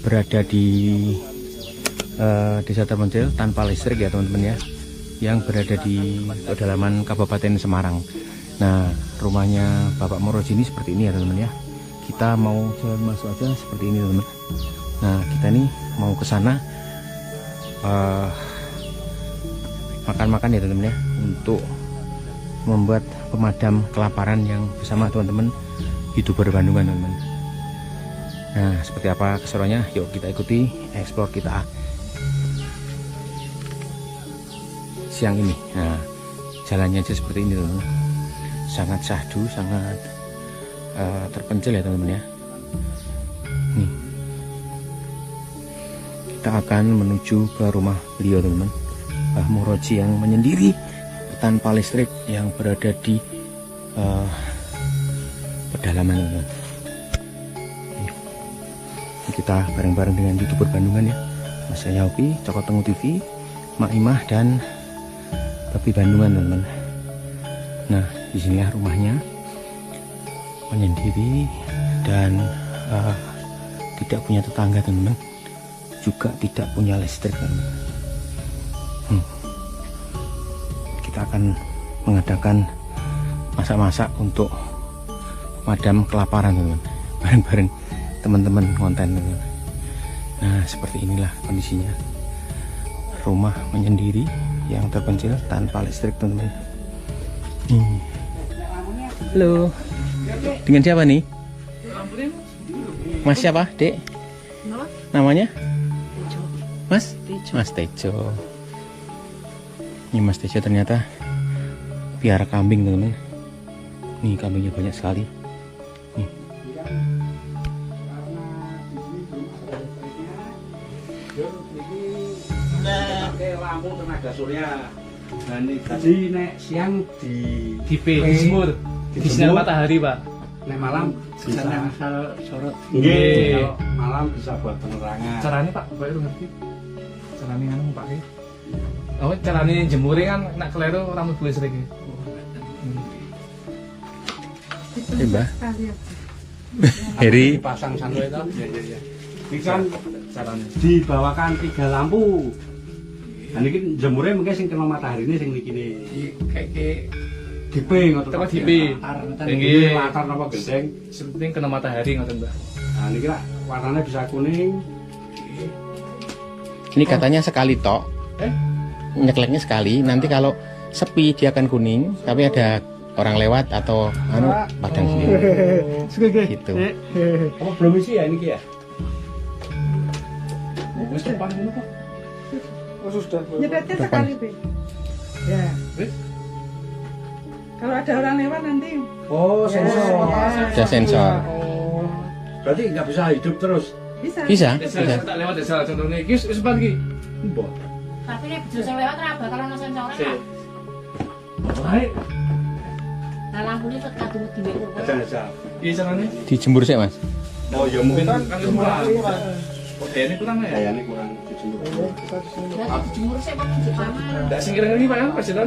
berada di desa terpencil tanpa listrik ya teman-teman ya, yang berada di pedalaman Kabupaten Semarang. Nah, rumahnya Bapak Moroji ini seperti ini ya teman-teman ya. Kita mau jalan masuk aja seperti ini teman-teman. Nah, kita nih mau ke sana makan-makan ya teman-teman ya, untuk membuat pemadam kelaparan yang bersama teman-teman YouTuber Bandungan teman-teman. Nah, seperti apa keseruannya? Yuk kita ikuti explore kita siang ini. Nah, jalannya aja seperti ini teman-teman. Sangat syahdu, sangat terpencil ya teman-teman ya. Nih, kita akan menuju ke rumah beliau teman-teman, Mbah Moroji yang menyendiri tanpa listrik yang berada di pedalaman teman-teman. Kita bareng-bareng dengan YouTuber Bandungan ya, Mas Yaopi, Cokot Tengu TV, Mak Imah dan Babi Bandungan teman-teman. Nah, disinilah rumahnya, menyendiri dan tidak punya tetangga teman-teman, juga tidak punya listrik teman-teman. Kita akan mengadakan masak-masak untuk pemadam kelaparan teman-teman, bareng-bareng teman-teman konten teman-teman. Nah, seperti inilah kondisinya, rumah menyendiri yang terpencil tanpa listrik teman-teman. Halo, dengan siapa nih? Mas siapa, Dek? Namanya? Mas? Mas Tejo. Ini Mas Tejo ternyata piara kambing teman-teman. Nih kambingnya banyak sekali. Nih. Lampu tenaga surya. Jadi nek siang di dijemur di sinar matahari Pak. Nek malam bisa sorot. Nggih. Kalau malam bisa buat penerangan. Caranya Pak, Bapak itu ngerti? Caranya anu Pak ki. Oh, caranya jemure kan nek keliru ora mlebu listrik. Mbah. Heri Pasang sanwe itu. Iya. Ini kan Caranya dibawakan 3 lampu. Nah ini jemurnya mungkin sing kena matahari ini sing nikine. kayak Dipe ngoten. Tengah dipe. Ini latar napa gendeng. penting kena matahari ngoten Mbak. Nah ini kira warnanya bisa kuning. ini katanya sekali tok, nyekleknya sekali. Nanti kalau sepi dia akan kuning, tapi ada orang lewat atau anu padang sendiri. Gitu. Apa belum isi ya ini ya? Wis depan ngono Pak. Oh sudah. Nyedotnya sekali, Be. Ya. Wis. Kalau ada orang lewat nanti. Oh sensor. Ada sensor. Oh. Berarti nggak bisa hidup terus. Bisa. Bisa. Desa tak lewat desa contohnya iki wis depan iki. Mbok. Tapi nek bojo sing lewat ora bakal ono sensore. Sik. Pak. Baik. Lah lampune tet kadung diwek kok. Aja. Iya caranya. Dijemur sih Mas. Oh ya mungkin Kan semua. Ini kurang ya? kayaknya kurang dijemur. Lah dijemur sik kok di kamar. Ndak singkir ini Pak ya, pastinya.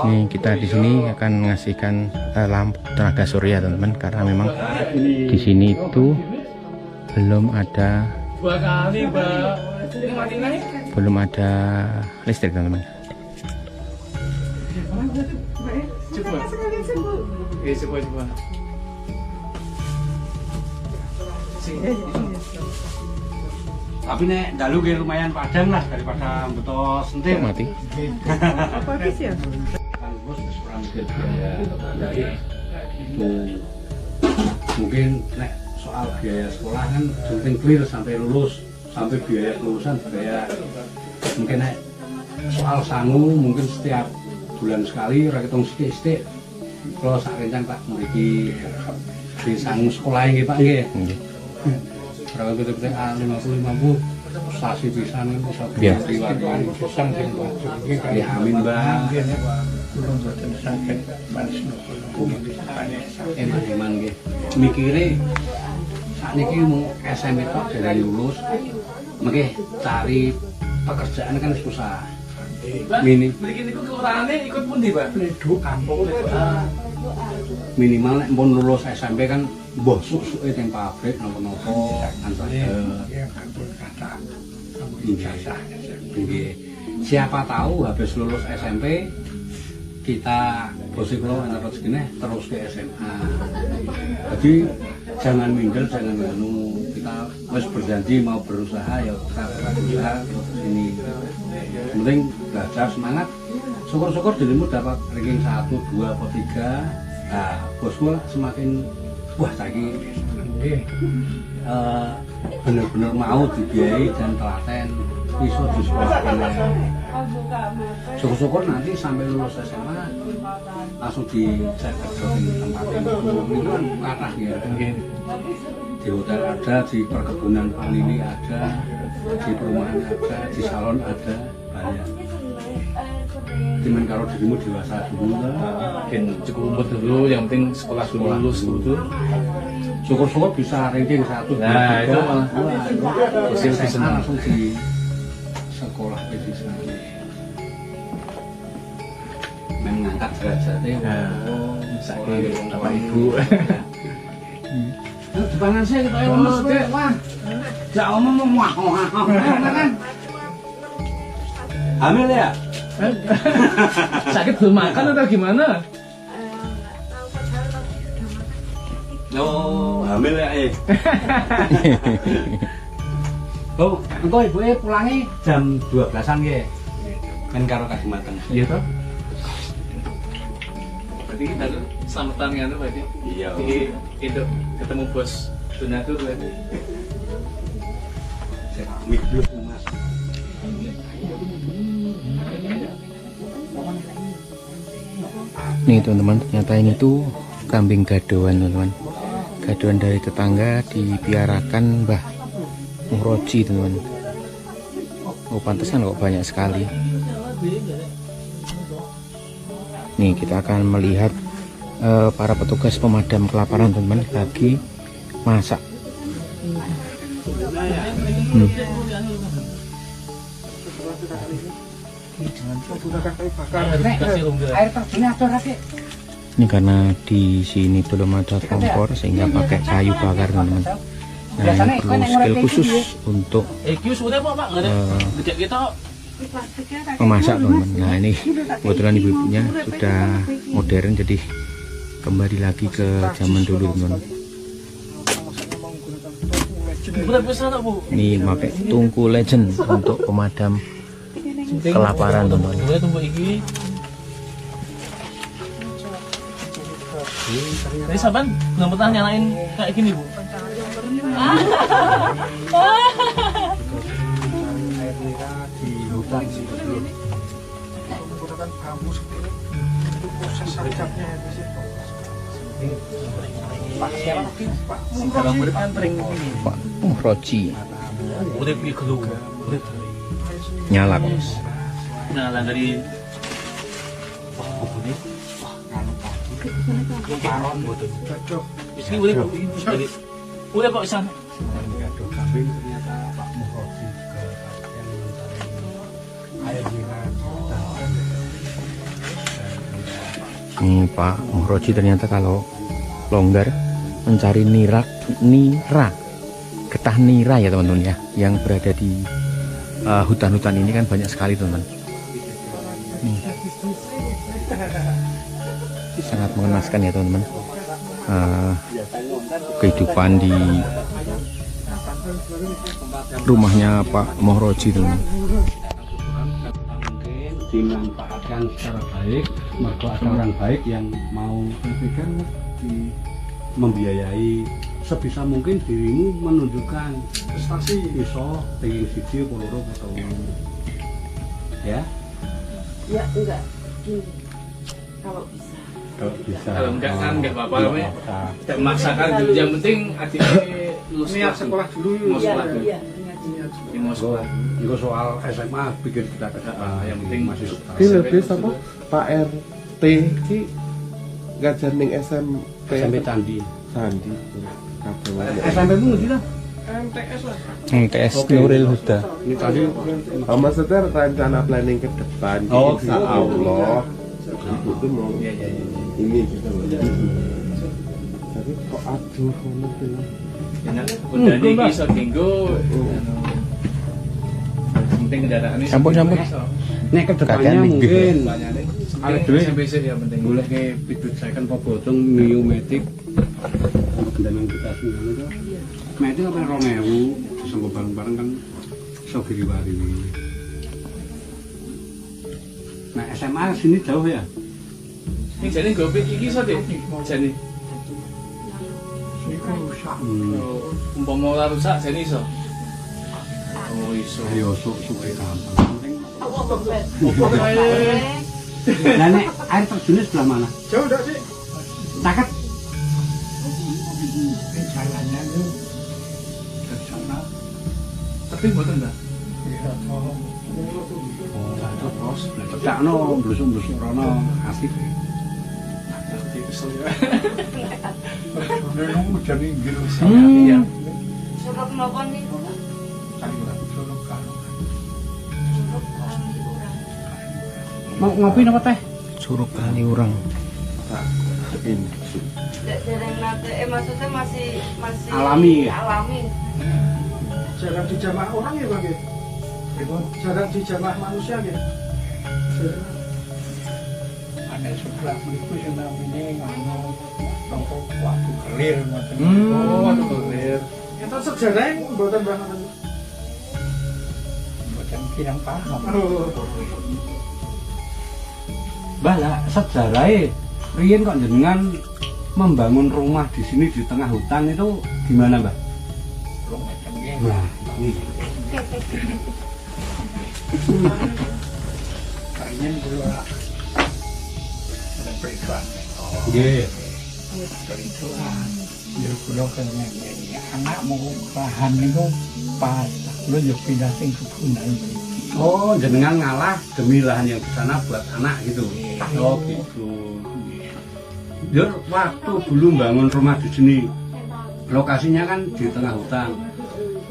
Nih kita di sini akan mengasihkan lampu tenaga surya teman-teman, karena memang di sini itu belum ada 2 kali Mbak. Ini mati naik. belum ada listrik teman-teman. Coba. Sekali sembuh. Oke, coba. Tapi nek dalu ki lumayan padang lah daripada beto sentil. Mati. Apa habis ya? Kan bos wis ora mikir biaya. Mungkin nek soal biaya sekolah kan penting clear sampai lulus, sampai biaya kelulusan biaya. Mungkin nek soal sangu mungkin setiap bulan sekali ora ketong sithik-sithik. Kalau sak rencang tak mriki di sangu sekolah nggih Pak nggih. Nggih. Berapa betul-betul A50 stasi pisan bisa Biar. diwakili pisang sing ya amin Mbak. Eman nggih. Mikire sakniki mau SMP tok dari lulus. Mengke cari pekerjaan kan susah. Mini Mriki niku kelurahane ikut pundi, Pak? Pleduk kampung minimal nek pun lulus SMP kan mbah susuke teng pabrik napa-napa antar nggih. Siapa tahu habis lulus SMP kita bosik kula antar rezekine terus ke SMA. Jadi jangan minder, jangan nganu. Kita wis berjanji mau berusaha ya kita berusaha ini. Penting belajar semangat. Syukur-syukur dirimu dapat ranking 1, 2, atau 3. Nah, bosku semakin wah saiki bener-bener mau dibiayai dan telaten iso di sekolah kene. Syukur-syukur nanti sampai lulus SMA langsung dicek kerja di tempat itu kan kathah ya. Di hotel ada, di perkebunan panini ada, di perumahan ada, di salon ada, banyak. Cuman kalau dirimu dewasa dulu Mungkin cukup umur dulu, yang penting sekolah dulu lulus dulu. syukur-syukur bisa ranking 1, 2, 3. Nah, itu malah Masih lebih senang. langsung di sekolah bisa mengangkat derajatnya. Sakit bapak ibu. Depanan saya kita lemes dek, wah. Jak omong wah, kan. Hamil ya? Sakit belum makan atau gimana? Oh, hamil ya Oh, engko ibuke pulangi jam 12-an nggih. Men karo Kadimateng. Iya toh. Berarti kita tuh selamatan kan tuh berarti. Iya. Itu ketemu bos donatur berarti. Mikro Mas. Nih teman-teman, ternyata ini tuh kambing gadoan teman-teman. Gadoan dari tetangga dipiarakan Mbah Muroji teman-teman. Oh pantesan kok banyak sekali. Nih kita akan melihat para petugas pemadam kelaparan teman-teman lagi masak. Air terjunnya ada lagi. Ini karena di sini belum ada kompor sehingga pakai kayu bakar teman-teman. Nah ini perlu skill khusus untuk memasak teman-teman. Nah ini kebetulan ibu-ibunya sudah modern jadi kembali lagi ke zaman dulu teman-teman. Ini pakai tungku legend untuk pemadam kelaparan teman-teman. Tadi Saban belum pernah nyalain kayak gini bu. Di hutan menggunakan bambu seperti ini untuk proses sarjapnya di situ. Pak siapa lagi? Pak Pak Muroji Udah pergi keluar. nyala kok. Nyala dari Paron betul. Cocok. sini boleh bu. Dari udah pak sana. Gaduh kambing ternyata Pak Muroji juga yang mencari air minat Ini Pak Muroji ternyata kalau longgar mencari nira getah nira ya teman-teman ya, yang berada di hutan-hutan ini kan banyak sekali teman-teman. Sangat mengenaskan ya teman-teman. Kehidupan di rumahnya Pak Muroji teman-teman. dimanfaatkan secara baik, mergo ada orang baik yang mau berpikir membiayai sebisa mungkin dirimu menunjukkan prestasi iso pengen siji poloro atau ya enggak. Kalau bisa. kalau bisa Kalau enggak kan enggak apa-apa namanya. Tidak memaksakan dulu. Yang penting adiknya lulus niat sekolah dulu mau sekolah dulu. Iya. Ini mau sekolah. itu soal SMA pikir kita ke depan Yang penting masih Ini lebih sama Pak RT ki ngajar ning SMP SMP Candi Sandi. SMP mu ngerti lah MTS Nuril Huda. ini tadi Maksudnya rencana planning ke depan Oh, insya gitu. Allah ibu tuh mau Iya. ini gitu loh. Tapi kok aduh ngono ki. Enak udah iki iso dienggo penting kendaraan ini. Sampun. Nek kedepannya Kakek mungkin Banyaknya. Ada duit. Sampai sih ya penting. boleh ke pidut second apa bodong miometik kendaraan kita sendiri itu. Metik apa 2000 disanggo bareng-bareng kan iso giri-wari. Nah SMA sini jauh ya? Ini jadi gopik iki iso deh. Jadi umpama ora rusak jadi iso. Oh iso. Ayo suwe gampang. Nah nek air terjunnya sebelah mana? Jauh ndak sih? Takat. Jalannya itu ke sana. Tapi mboten ta. Terus cekno blusuk-blusuk rono asik. Nemu jadi gil Iya. Suruh napa niku? Mau ngopi napa teh? Curug Kaliurang. Dereng nate maksudnya masih Alami ya? Alami. Jarang dijamah orang ya Bang ya? Jarang dijamah manusia ya? Ada sebelah berikut yang namanya ngano tongkok waktu kelir macam Waduh clear. itu sejarah yang buatan banget buatan kirang paham Bala sejarahnya riyen kok jenengan membangun rumah di sini di tengah hutan itu gimana, Mbak? Nah, ini kayaknya dulu ada perituan nggih. perituan ya kula kayaknya anak mau lahan itu pas lu ya pindah sing kebunan Oh, jenengan ngalah demi lahan yang di sana buat anak gitu. Oh, gitu. Ya, waktu dulu bangun rumah di sini, lokasinya kan di tengah hutan.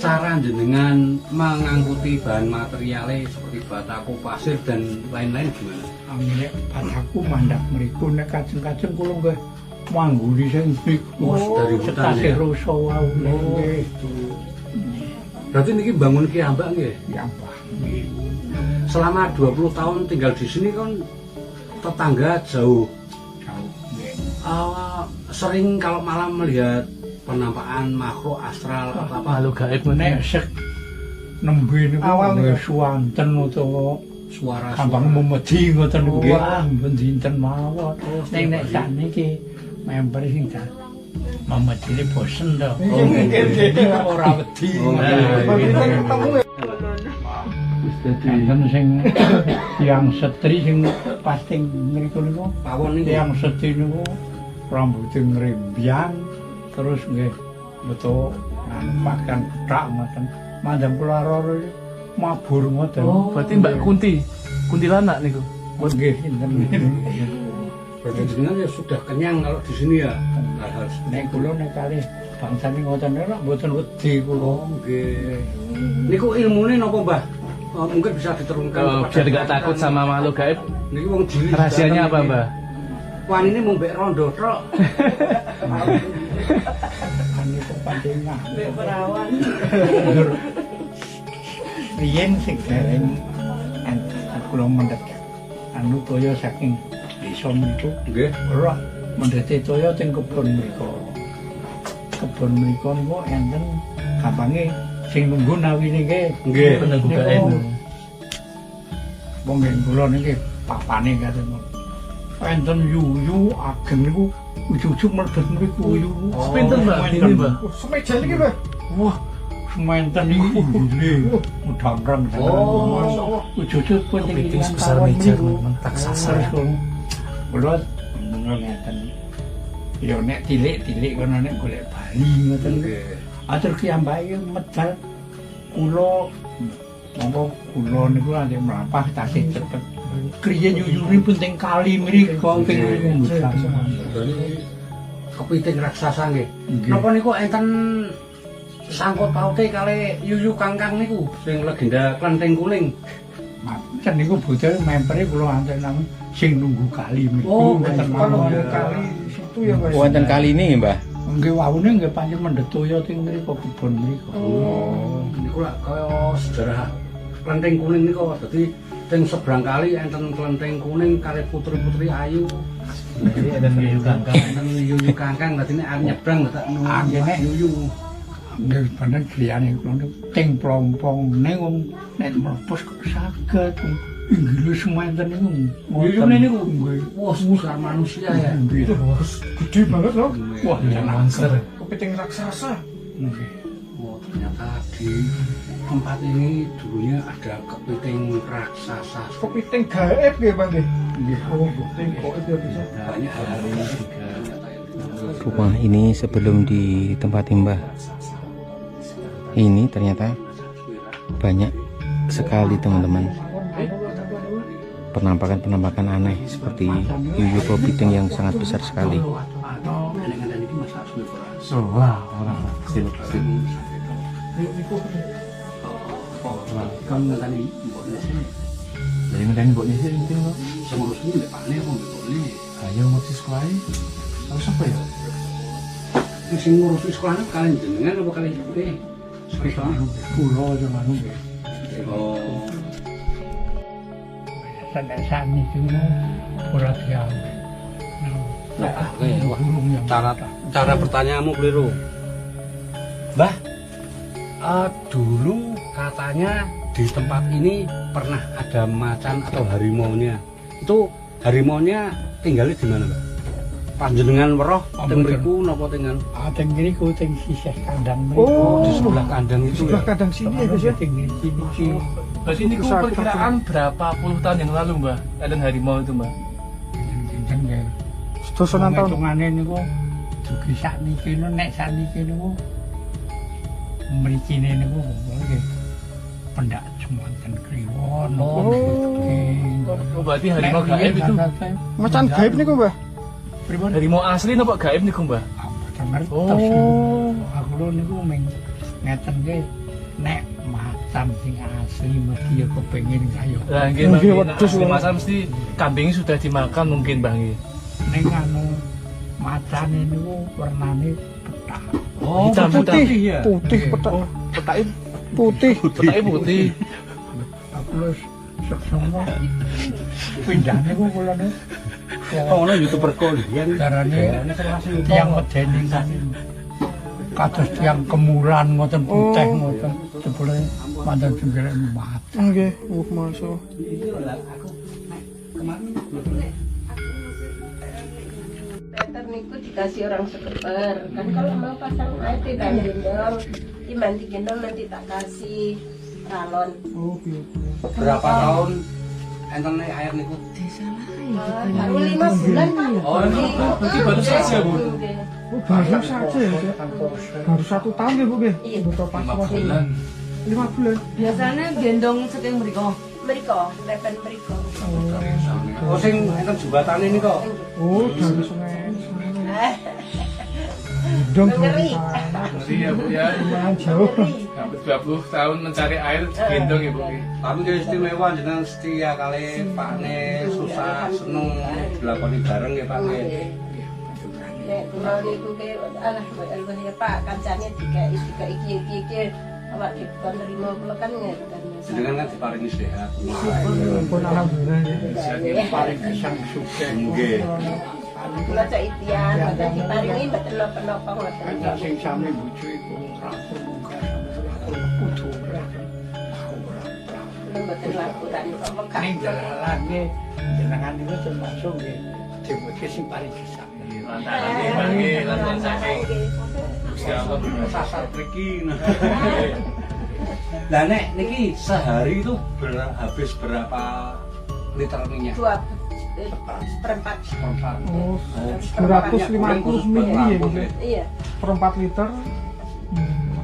Cara jenengan mengangkuti bahan materialnya seperti batako, pasir dan lain-lain gimana? ambil padaku mandak mriku nek kajeng-kajeng kula nggih mangguni sing mriku dari hutan sekasih ya? rasa wae nggih Berarti niki bangun ki ambak nggih. ya apa Selama 20 tahun tinggal di sini kan tetangga jauh. Sering kalau malam melihat penampakan makhluk astral atau apa Makhluk gaib nek sek nembe niku awalnya suwanten utawa suara gampang memedi ngoten niku ben dinten mawon nek sakniki member sing ta memedi bosen to ora wedi enten sing yang setri sing pasti ngriku niku pawon niku. yang setri niku rambute ngrembyang terus nggih betul makan tak ngoten mandang kula roro mabur ngoten Oh, berarti Mbak Kuntilanak niku. nggih sinten Berarti jenengan ya sudah kenyang kalau di sini ya. Hal-hal nek kula nek kalih bangsane ngoten ora mboten wedi kula nggih. Niku ilmune napa, Mbah? Mungkin bisa diterungkan Biar nggak takut sama makhluk gaib. Niki wong jili. Rahasianya apa, Mbak? Wan ini mau mbek rondo tok. ane kepentingan Mbek perawan. riyen sing dereng kula mendhet anu toya saking desa mriku Nggih. ora mendhete toya teng kebon mriku kebon mriku niku enten gampange sing nunggu nawine nggih Nggih. Penunggu gaib. wong kula niki papane katen enten yuyu ageng niku ujug-ujug mlebet mriku yuyu Pinten, Mbak? Ini, Mbak? semeja niki Mbak wah sementen iki ngene mudang-rang Oh, ujug-ujug pun Kepiting sebesar meja, teman-teman. Raksasa. Kula ngeten ya nek tilik-tilik kono nek golek bali ngoten nggih. atur kiyambake medal kula monggo kula niku ade mlampah tasih cepet kriye yuyune penting kali mriku ping Berarti kepiting raksasa nggih. Napa niku enten sangkut paute kali yuyu kangkang niku sing legenda Klenteng Kuning. macen niku bocah mempere kula anten nang sing nunggu kali mriku Oh, mboten kalau mawon nunggu kali situ ya Mas Wonten kali ini, Mbah. nggih wawune nggih pancen mendhet toya teng mriku kebon mriku. Niku lak kaya sejarah Klenteng Kuning niku dadi teng seberang kali enten Klenteng Kuning kali putri-putri ayu. Dan yuyu kangkang. Enten yuyu kangkang dadi nek arep nyebrang tak yuyu. Nggih panen griyane kula teng plompong ning wong nek mlepos kok saged. Inggris semanten niku. Yuyune niku nggih. wah besar manusia ya. Gede banget loh. Wah, Monster. kepiting raksasa. Nggih. Oh, ternyata di tempat ini dulunya ada kepiting raksasa. Kepiting gaib nggih, Pak nggih. Nggih. Oh, kepiting kok itu bisa. Banyak hari Rumah ini sebelum ditempati Mbah ini ternyata banyak sekali teman-teman penampakan-penampakan aneh seperti yuyu kepiting yang sangat besar sekali. Nenek-nenek ini masak sebenarnya. So, wah, orang kecil. Kamu tadi mboknya sini. Jadi ngenteni mboknya sih penting loh. Sengurus ini mbak Pane apa mboknya? Ayo ngopi sekolah. Harus apa ya? Sing ngurus sekolahnya kalian jenengan apa kalian gede? Sekolah. Kula aja ngono nggih. Oh. Sampai saat ini ora diawe. Cara pertanyaanmu keliru. Mbah, dulu katanya di tempat ini pernah ada macan atau harimaunya. Itu harimaunya tinggalnya di mana, Mbak? Panjenengan weruh teng mriku napa tengan? Teng mriku teng sisih kandang Oh, di sebelah kandang itu. sebelah Ya? kandang sini ya Gus ya. Teng iki. Berarti ini perkiraan berapa puluh tahun yang lalu, Mbah? Ada harimau itu, Mbah? Pinten nggih. Sedosonan tahun. Hitungane niku dugi sakniki nek sakniki niku mrikine niku nggih. Pendak semanten kliwon. Oh, berarti harimau gaib itu. Macan gaib niku, Mbah. Pripun? Harimau asli napa gaib niku, Mbah? Oh, aku lho niku ming ngeten nggih. Nek macan sing asli mesti ya kepengin kaya. Lah nggih, Mbah. Asli macan mesti kambing sudah dimakan mungkin, Mbah nggih. Ning anu macane niku warnane petak. Oh, Hitam putih ya. Putih petak. Petake Putih. petake putih. Aku wis seksama. Pindah niku kula niku. Oh, ono YouTuber kalian. Darane tiyang medeni kan. Kados tiyang kemuran ngoten putih ngoten. Jebule mantan jenggere mati. Nggih, masuk. Meter niku dikasih orang sekeper kan kalau mau pasang air tidak gendong nanti gendong nanti tak kasih ralon. Oh, gitu. Berapa tahun enten air niku? Baru 5 bulan. Oh, berarti baru saja, Bu. Oh, baru saja ya, Cek? Baru 1 tahun ya, Bu, nggih? Iya. Betul pas 5 bulan. 5 bulan. Biasanya gendong saking mriko. Mereka, lepen mereka. Oh, sing enten jembatan ini kok. Oh, dari sungai. Dong Ngeri. Jadi ya, Bu ya. lumayan jauh. Hampir 20 tahun mencari air gendong ya, Bu. Tapi dia istimewa jenengan setia kali Pak Ne susah seneng dilakoni bareng ya Pak Ne. Nek kula niku ke alah Allah ya Pak kancane tiga iki awak dikon nerima kula kan ngeten. Jenengan kan diparingi sehat. Pun alhamdulillah. Jadi paling pisang sukses. Nggih. Kula cak itian mboten diparingi mboten napa-napa ngoten. Kan sing sami bojo iku rampung muka putu. Kula mboten laporan apa gak. Ning dalane jenengan niku termasuk nggih demoke sing paling gesang. Lantaran nggih, Mbah nggih, lantaran saking Gusti Allah. Sasar mriki. Lah nek niki sehari itu habis berapa liter minyak? 2 seperempat. Oh, 250 mili ya, Bu. Iya, Per 4 liter.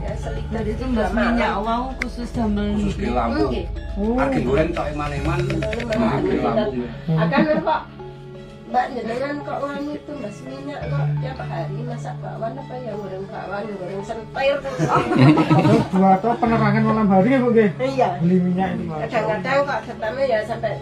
ya seliter Jadi itu juga mbak malam. minyak wow khusus damel Khusus di niki. Lampung. Nggih. Oh, Argi goreng tok eman-eman di Lampung. Akan kok Mbak jenengan kok nganu itu Mas minyak kok tiap hari masak bakwan apa ya goreng bakwan, goreng sentir. terus buat apa penerangan malam hari ya, Bu, nggih? Iya. Beli minyak itu, Pak. Kadang-kadang kok ketemu ya sampai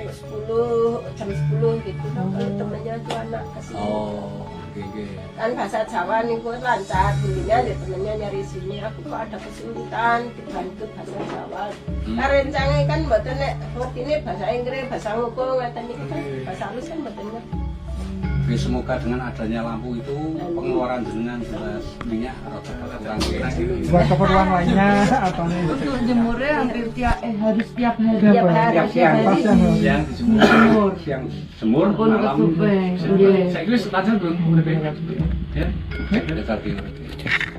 jam 10 gitu. Kalau temennya tuh anak kasih. Oh, nggih. Kan bahasa Jawa niku lancar, dulunya ada temennya nyari sini, aku kok ada kesulitan dibantu bahasa Jawa. Karencangnya kan mboten nek ngertine bahasa Inggris, bahasa ngoko ngeten niku kan bahasa halus kan mboten ngerti. Oke, semoga dengan adanya lampu itu pengeluaran jenengan jelas minyak rada berkurang. Buat keperluan lainnya atau Untuk jemurnya hampir harus tiap hari. Tiap hari. Yang dijemur. Jemur. Siang jemur, Pun malam ketupeng. Saya kira setajam belum udah ya. ya tadi.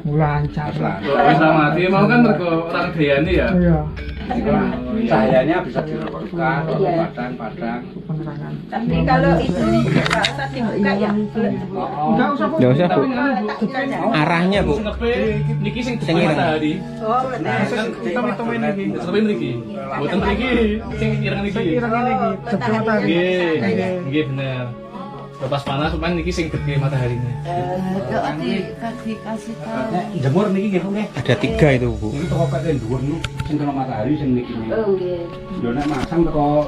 lancar? Wis mati mau kan mergo orang Dayane ya. Iya, Cahayanya bisa dibuka, padang-padang. penerangan. Tapi kalau itu nggak usah dibuka ya. Enggak usah, Bu. Nggak usah, Bu. Letakin aja. Arahnya, Bu. Senepe niki sing Sing ireng. matahari. Oh, ngerti. Temen-temen ini. Senepe niki. Mboten niki sing ireng niki. Ireng ini, jebol matahari. Nggih, nggih bener. Lepas panas cuman niki sing gede mataharinya. Dikasih tahu. Nek jemur niki nggih, Bu nggih. Ada 3 itu, Bu. Ini toko paten dhuwur niku sing kena matahari sing niki. Oh, nggih. Yo nek masang teko